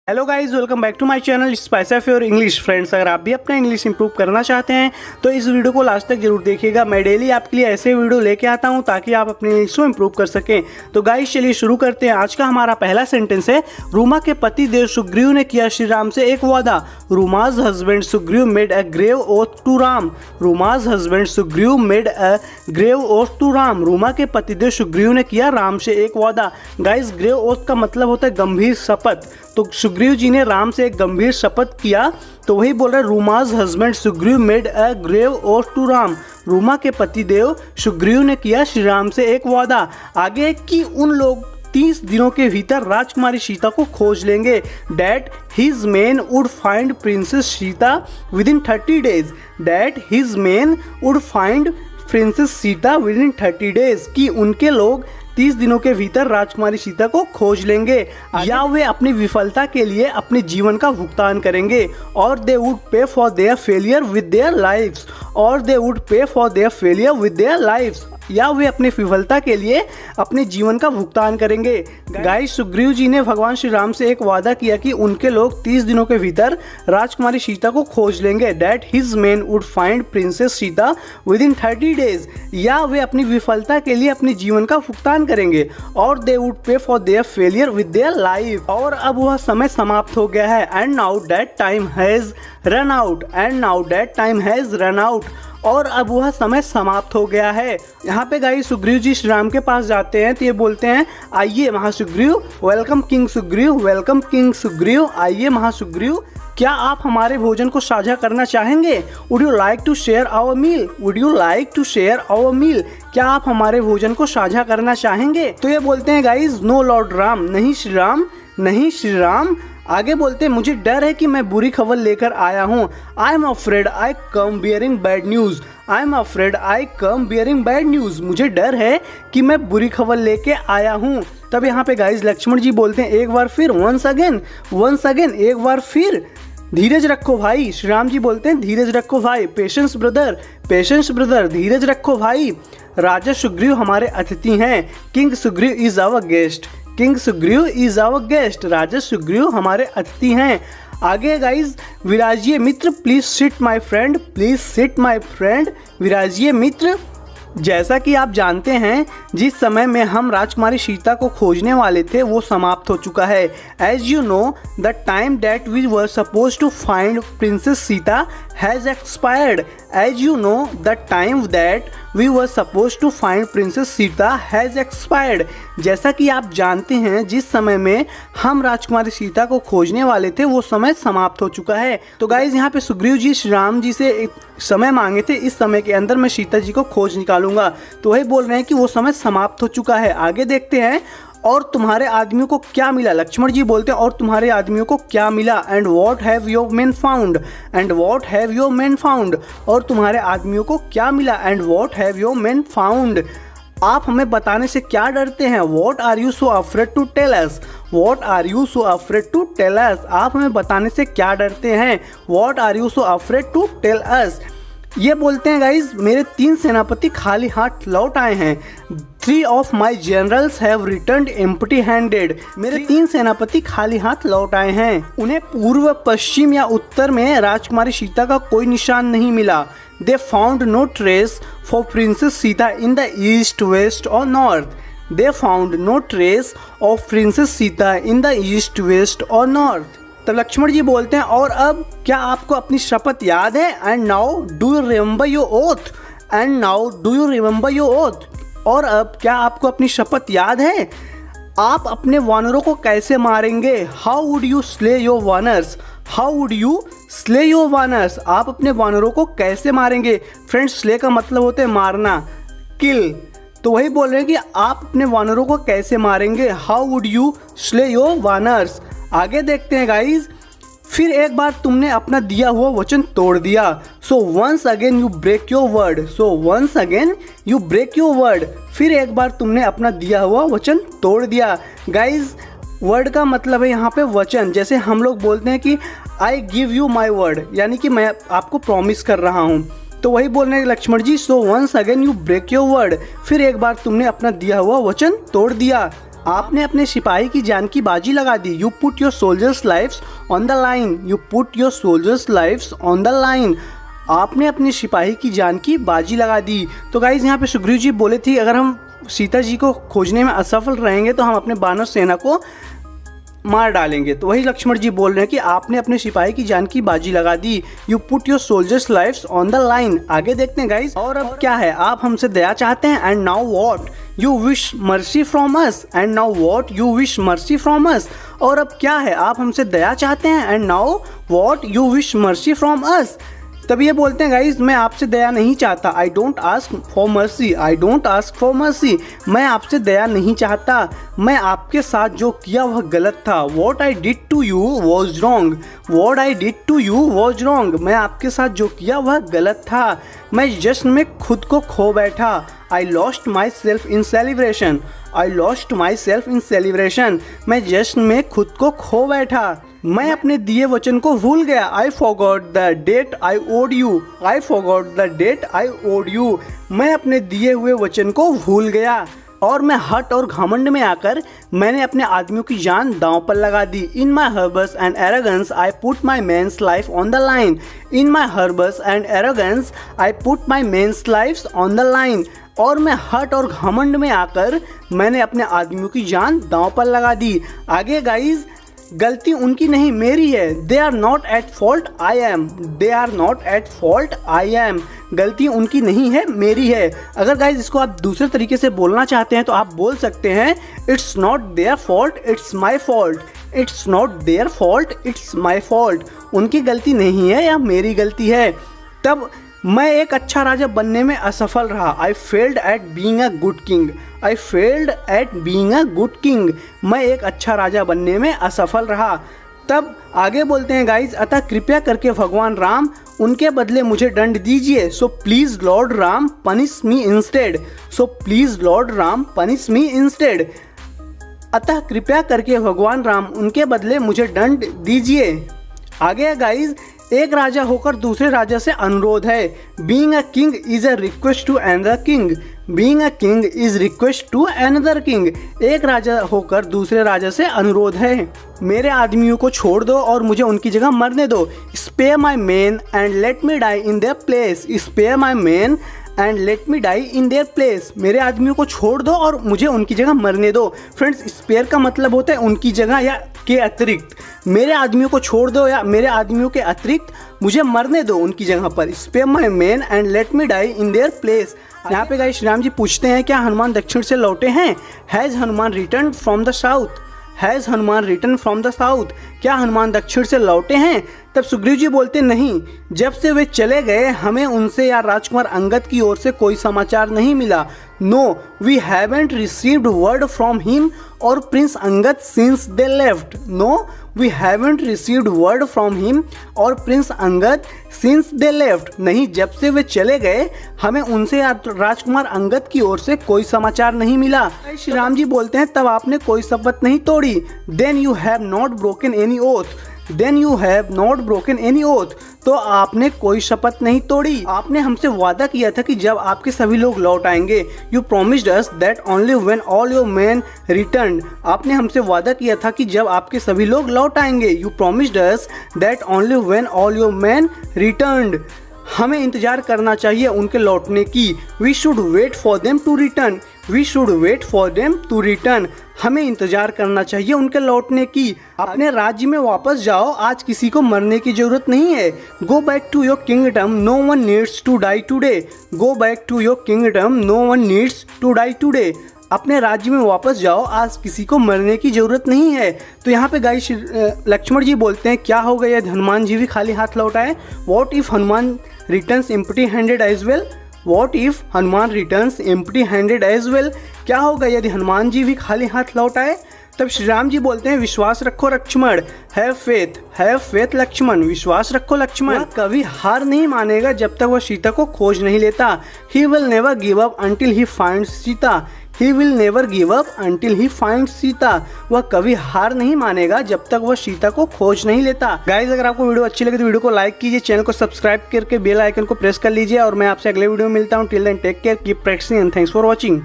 Hello guys, welcome back to my channel spice of your English. Friends, अगर आप भी अपना इंग्लिश इंप्रूव करना चाहते हैं तो इस वीडियो को लास्ट तक जरूर देखिएगा। मैं डेली आपके लिए ऐसे वीडियो लेके आता हूं ताकि आप अपने इंग्लिश को इंप्रूव कर सकें। तो गाइस चलिए शुरू करते हैं। आज का हमारा पहला सेंटेंस है, रूमा के पति देव सुग्रीव ने किया श्री राम से एक वादा। Ruma's husband Sugriva made a grave oath to Ram. Ruma's husband Sugriva made a grave oath to Ram. Ruma के पतिदेव सुग्रीव ने किया राम से एक वादा। गाइस, ग्रेव ओथ का मतलब होता है गंभीर शपथ। तो सुग्रीव जी ने राम से एक गंभीर शपथ किया, तो वही बोल रहे Ruma's husband Sugriva made a grave oath to Ram. Ruma के पतिदेव सुग्रीव ने किया श्री राम से एक वादा। आगे कि उन लोग 30 दिनों के भीतर राजकुमारी सीता को खोज लेंगे। That his main would find princess Sita with in 30 days. That his main would find princess Sita with in 30 days, कि उनके लोग 30 दिनों के भीतर राजकुमारी सीता को खोज लेंगे या वे अपनी विफलता के लिए अपने जीवन का भुगतान करेंगे। और दे वुड पे for their failure with their lives. और दे वुड पे for their failure with their lives, या वे अपनी विफलता के लिए अपने जीवन का भुगतान करेंगे। गाइस, सुग्रीव जी ने भगवान श्री राम से एक वादा किया कि उनके लोग 30 दिनों के भीतर राजकुमारी सीता को खोज लेंगे। That his main would find princess Sita with in 30 days, या वे अपनी विफलता के लिए अपने जीवन का भुगतान करेंगे। और दे वुड पे for their failure with their life. और अब वह समय समाप्त हो गया है। And now that time has run out. And now that time has run out. और अब वह समय समाप्त हो गया है। यहाँ पे गाइस सुग्रीव जी श्री राम के पास जाते हैं तो ये बोलते हैं, आइए Mahasugriva, welcome king Sugriva, welcome king Sugriva. आइए महासुग्रीव, क्या आप हमारे भोजन को साझा करना चाहेंगे? Would you like to share our meal? Would you like to share our meal? क्या आप हमारे भोजन को साझा करना चाहेंगे? तो ये बोलते हैं गाइस, नो लॉर्ड राम, नहीं श्री राम, नहीं श्री राम। आगे बोलते हैं, मुझे डर है कि मैं बुरी खबर लेकर आया हूँ। I am afraid I come bearing bad news. I am afraid I come bearing bad news. मुझे डर है कि मैं बुरी खबर लेके आया हूँ। तब यहाँ पे गाइस लक्ष्मण जी बोलते हैं, एक बार फिर, वंस अगेन, एक बार फिर, धीरज रखो भाई। श्री राम जी बोलते हैं, धीरज रखो भाई, पेशेंस ब्रदर, धीरज रखो भाई। राजा सुग्रीव हमारे अतिथि हैं। King Sugriva is our guest. King Sugriva is our guest. राजा सुग्रीव हमारे अतिथि हैं। आगे गाइज, विराजिए मित्र, please sit my friend, please sit my friend. विराजिए मित्र, जैसा कि आप जानते हैं, जिस समय में हम राजकुमारी सीता को खोजने वाले थे वो समाप्त हो चुका है। As you know, the time that we were suppose to find princess Sita has expired. As you know, the time that we were suppose to find princess Sita has expired. जैसा कि आप जानते हैं, जिस समय में हम राजकुमारी सीता को खोजने वाले थे वो समय समाप्त हो चुका है। तो गाइज, यहाँ पे सुग्रीव जी श्री राम जी से एक समय मांगे थे, इस समय के अंदर मैं सीता जी को खोज निकालूंगा। तो वही बोल रहे हैं कि वो समय समाप्त हो चुका है। आगे देखते हैं, और तुम्हारे आदमियों को क्या मिला? लक्ष्मण जी बोलते हैं, और तुम्हारे आदमियों को क्या मिला? And what have your men found. And what have your men found. और तुम्हारे आदमियों को क्या मिला? And what have your men found. आप हमें बताने से क्या डरते हैं? What are you so afraid to tell us. What are you so afraid to tell us. आप हमें बताने से क्या डरते हैं? What are you so afraid to tell us. ये बोलते हैं गाइज, मेरे 3 सेनापति खाली हाथ लौट आए हैं। 3 of my generals have returned empty handed। मेरे 3 सेनापति खाली हाथ लौट आए हैं। उन्हें पूर्व, पश्चिम या उत्तर में राजकुमारी सीता का कोई निशान नहीं मिला। They found no trace for Princess Sita in the east, west or north। They found no trace of Princess Sita in the east, west or north। तब लक्ष्मण जी बोलते हैं, और अब क्या आपको अपनी शपथ याद है? And now do you remember your oath. And now do you remember your oath. और अब क्या आपको अपनी शपथ याद है? आप अपने वानरों को कैसे मारेंगे? How would you slay your vanars. How would you slay your vanars. आप अपने वानरों को कैसे मारेंगे? फ्रेंड्स, स्ले का मतलब होता है मारना, किल। तो वही बोल रहे हैं कि आप अपने वानरों को कैसे मारेंगे? How would you slay your vanars. आगे देखते हैं गाइज, फिर एक बार तुमने अपना दिया हुआ वचन तोड़ दिया। So once again you break your word. So once again you break your word. फिर एक बार तुमने अपना दिया हुआ वचन तोड़ दिया। गाइज, वर्ड का मतलब है यहाँ पे वचन। जैसे हम लोग बोलते हैं कि I give you my word, यानी कि मैं आपको प्रॉमिस कर रहा हूँ। तो वही बोल रहे हैं Lakshman ji, so once again you break your word. फिर एक बार तुमने अपना दिया हुआ वचन तोड़ दिया। आपने अपने सिपाही की जान की बाजी लगा दी। You put your soldiers lives on the line. You put your soldiers lives on the line. आपने अपने सिपाही की जान की बाजी लगा दी। तो गाइज यहाँ पे सुग्रीव जी बोले थे अगर हम सीता जी को खोजने में असफल रहेंगे तो हम अपने वानर सेना को मार डालेंगे। तो वही लक्ष्मण जी बोल रहे हैं कि आपने अपने सिपाही की जान की बाजी लगा दी। You put your soldiers lives on the line. आगे देखते हैं गाइज। और अब क्या है, आप हमसे दया चाहते हैं। And now what you wish mercy from us. And now what you wish mercy from us. और अब क्या है, आप हमसे दया चाहते हैं। And now what you wish mercy from us. तब ये बोलते हैं गाइज मैं आपसे दया नहीं चाहता। I don't ask for mercy. I don't ask for mercy. मैं आपसे दया नहीं चाहता। मैं आपके साथ जो किया वह गलत था। What I did to you was wrong. What I did to you was wrong. मैं आपके साथ जो किया वह गलत था। मैं जश्न में खुद को खो बैठा। I lost my self in celebration. I lost my self in celebration. मैं जश्न में खुद को खो बैठा। मैं अपने दिए वचन को भूल गया। I forgot the debt I owed you. I forgot the debt I owed you. मैं अपने दिए हुए वचन को भूल गया और मैं हट और घमंड में आकर मैंने अपने आदमियों की जान दांव पर लगा दी। इन माई हर्बस and arrogance I put my men's life on the line. In my हर्बस and arrogance I put my men's life on the line. और मैं हट और घमंड में आकर मैंने अपने आदमियों की जान दांव पर लगा दी। आगे गाइज, गलती उनकी नहीं मेरी है। They are not at fault I am. They are not at fault I am. गलती उनकी नहीं है मेरी है। अगर गाइज इसको आप दूसरे तरीके से बोलना चाहते हैं तो आप बोल सकते हैं it's not their fault it's my fault. It's not their fault it's my fault. उनकी गलती नहीं है या मेरी गलती है। तब मैं एक अच्छा राजा बनने में असफल रहा। I failed eight being a good king. I failed eight being a good king. मैं एक अच्छा राजा बनने में असफल रहा। तब आगे बोलते हैं गाइज, अतः कृपया करके भगवान राम उनके बदले मुझे दंड दीजिए। So please Lord Ram punish me instead. So please Lord Ram punish me instead. अतः कृपया करके भगवान राम उनके बदले मुझे दंड दीजिए। आगे गाइज, एक राजा होकर दूसरे राजा से अनुरोध है। Being a king is a request to another king. Being a king is request to another king. एक राजा होकर दूसरे राजा से अनुरोध है, मेरे आदमियों को छोड़ दो और मुझे उनकी जगह मरने दो। Spare my men and let me die in their place. Spare my men and let me die in their place. मेरे आदमियों को छोड़ दो और मुझे उनकी जगह मरने दो। फ्रेंड्स, स्पेयर का मतलब होता है उनकी जगह या के अतिरिक्त। मेरे आदमियों को छोड़ दो या मेरे आदमियों के अतिरिक्त मुझे मरने दो उनकी जगह पर। Spare my men and let me die in their place. यहाँ पे गाइस श्री राम जी पूछते हैं क्या हनुमान दक्षिण से लौटे हैं। Has Hanuman return from the south. Has Hanuman return from the south. क्या हनुमान दक्षिण से लौटे हैं। तब सुग्रीव जी बोलते नहीं, जब से वे चले गए हमें उनसे या राजकुमार अंगद की ओर से कोई समाचार नहीं मिला। No we haven't received word from him or prince Angad since they left. No we haven't received word from him or prince Angad since they left. नहीं, जब से वे चले गए हमें उनसे या राजकुमार अंगद की ओर से कोई समाचार नहीं मिला। श्री राम जी बोलते हैं तब आपने कोई शपथ नहीं तोड़ी। Then you have not broken any oath. Then you have not broken any oath. तो आपने कोई शपथ नहीं तोड़ी। आपने हमसे वादा किया था कि जब आपके सभी लोग लौट आएंगे। You promised us that only when all your man return. आपने हमसे वादा किया था कि जब आपके सभी लोग लौट आएंगे। You promised us that only when all your man return. हमें इंतजार करना चाहिए उनके लौटने की। We should wait for them to return. We should wait for them to return. हमें इंतजार करना चाहिए उनके लौटने की। अपने राज्य में वापस जाओ, आज किसी को मरने की जरूरत नहीं है। Go back to your kingdom, no one needs to die today. Go back to your kingdom, no one needs to die today. अपने राज्य में वापस जाओ, आज किसी को मरने की जरूरत नहीं है। तो यहाँ पे गाइस लक्ष्मण जी बोलते हैं क्या हो गया यदि हनुमान जी भी खाली हाथ लौटाए। What if Hanuman returns empty handed as well. What if Hanuman returns empty handed as well. क्या होगा यदि हनुमान जी भी खाली हाथ लौट आए। तब श्री राम जी बोलते हैं विश्वास रखो लक्ष्मण। Have faith Lakshman. विश्वास रखो लक्ष्मण। कभी हार नहीं मानेगा जब तक वह सीता को खोज नहीं लेता। He will never give up until he finds Sita. He will never give up until he finds Sita. वह कभी हार नहीं मानेगा जब तक वह सीता को खोज नहीं लेता। गाइस, अगर आपको वीडियो अच्छी लगे तो वीडियो को लाइक कीजिए, चैनल को सब्सक्राइब करके बेल आइकन को प्रेस कर लीजिए और मैं आपसे अगले वीडियो में मिलता हूँ। Till then take care, keep practising and thanks for watching.